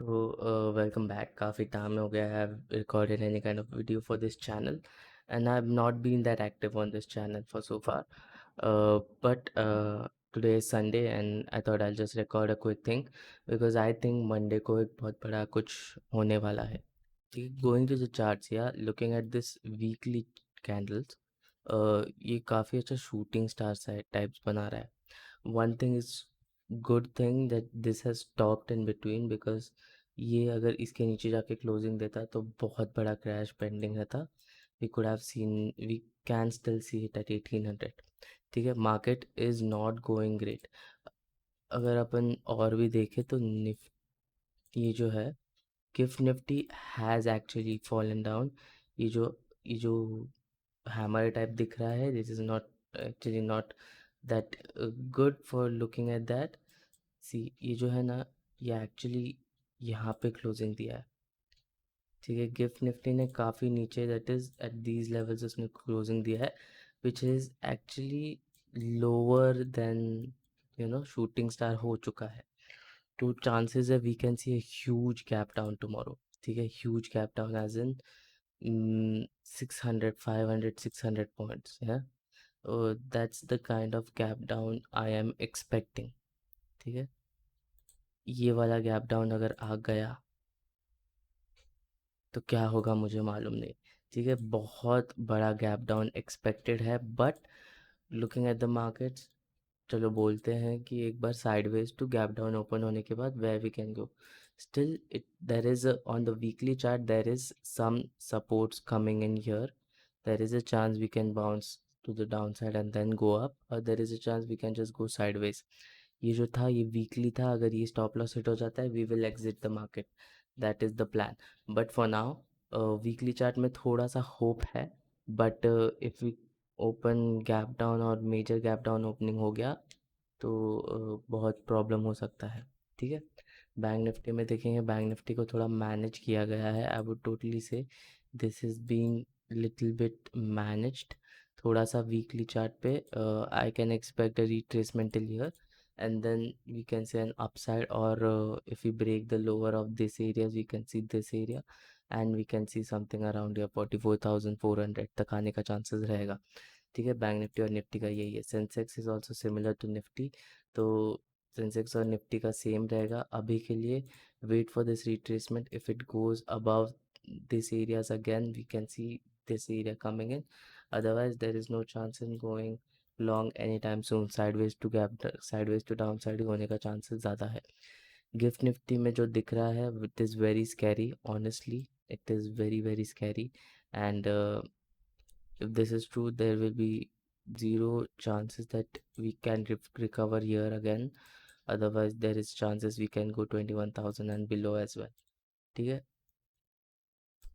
Welcome back. काफ़ी time हो गया I have recorded any kind of video for this channel, and I've not been that active on this channel for so far. But today is Sunday, and I thought I'll just record a quick thing because I think Monday को एक बहुत बड़ा कुछ होने वाला है. ठीक, going to the charts, yeah, looking at this weekly candles, ये काफ़ी अच्छा shooting star types बना रहा है. One thing is good thing that this has stopped in between because ये अगर इसके नीचे जाके क्लोजिंग देता तो बहुत बड़ा क्रैश पेंडिंग रहता. We could have seen, we can still see it at 1800. ठीक है, market is not going great. अगर अपन और भी देखें तो ये जो है GIFT Nifty has actually fallen down. ये जो हैमर टाइप दिख रहा है, this is not actually not that good for looking at that. See, ये जो है ना, ये एक्चुअली यहाँ पे क्लोजिंग दिया है. ठीक है, गिफ्ट निफ्टी ने काफ़ी नीचे, that is at these levels उसने क्लोजिंग दिया है, which is actually lower than shooting star हो चुका है. तो चांसेस है we can see a huge gap down tomorrow. ठीक है, huge gap down as in 600 500 600 points. Yeah, that's the kind of gap down I am expecting. ठीक है, ये वाला गैप डाउन अगर आ गया तो क्या होगा मुझे मालूम नहीं. ठीक है, बहुत बड़ा गैप डाउन एक्सपेक्टेड है, but looking at the markets, चलो बोलते हैं कि एक बार sideways to gap down open होने के बाद where we can go. Still it there is on the weekly chart there is some supports coming in here. There is a chance we can bounce to the downside and then go up, और there is a chance we can just go sideways. ये जो था ये weekly था, अगर ये stop loss hit हो जाता है we will exit the market. That is the plan. But for now weekly chart में थोड़ा सा होप है, but if we open gap down और मेजर गैप डाउन ओपनिंग हो गया तो बहुत प्रॉब्लम हो सकता है. ठीक है, बैंक निफ्टी में देखेंगे, बैंक निफ्टी को थोड़ा मैनेज किया गया है. आई वुड टोटली से this is being little bit managed. थोड़ा सा वीकली चार्ट पे I can expect a retracement till here, and then we can say an upside, or if we break the lower of this areas we can see this area, and we can see something around here 44,400 तक आने का chances रहेगा. ठीक है, bank Nifty और Nifty का यही है. Sensex is also similar to Nifty, तो सेंसेक्स और निफ्टी का सेम रहेगा अभी के लिए. Wait for this retracement. If it goes above this areas again we can see this area coming in. Otherwise there is no chance in going long anytime soon. Sideways to gap, sideways to downside होने का chances ज़्यादा है. GIFT Nifty में जो दिख रहा है it is very scary, honestly it is very very scary. And if this is true there will be zero chances that we can recover here again. Otherwise there is chances we can go 21,000 and below as well. ठीक है,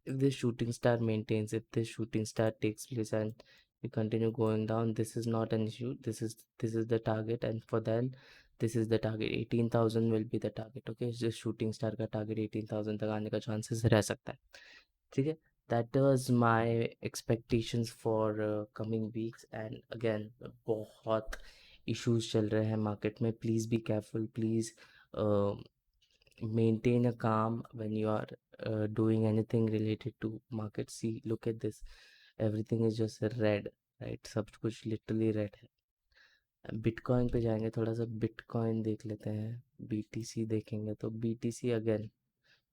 if this shooting star maintains, if this shooting star takes place and we continue going down, this is not an issue. This is the target, and for then this is the target. 18,000 will be the target. Okay, just shooting star का target 18,000 तक आने का chances रह सकता है. ठीक है, that was my expectations for coming weeks. And again बहुत issues चल रहे हैं market में. Please be careful, please maintain a calm when you are doing anything related to market. See, look at this, everything is just red, right? सब कुछ literally red है. Bitcoin पे जाएंगे, थोड़ा सा बिटकॉइन देख लेते हैं. बीटीसी देखेंगे तो BTC again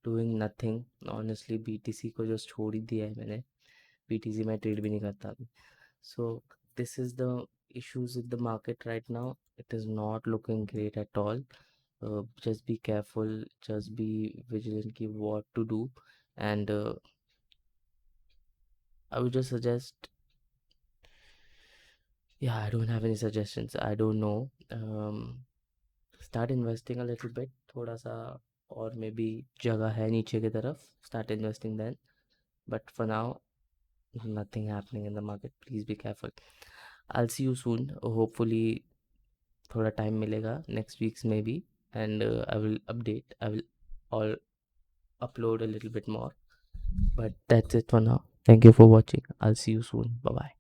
doing nothing. Honestly BTC को जो छोड़ ही दिया है मैंने. बीटीसी में ट्रेड भी नहीं करता अभी. So this is the issues with the market right now. It is not looking great at all. Just be careful, just be vigilant ki what to do. And I would just suggest, yeah, I don't have any suggestions, I don't know. Start investing a little bit, थोड़ा सा, और may be जगह है नीचे की तरफ, start investing then. But for now nothing happening in the market. Please be careful. I'll see you soon, hopefully थोड़ा time मिलेगा next weeks maybe, and I will update, I will all upload a little bit more. But that's it for now. Thank you for watching. I'll see you soon. Bye bye.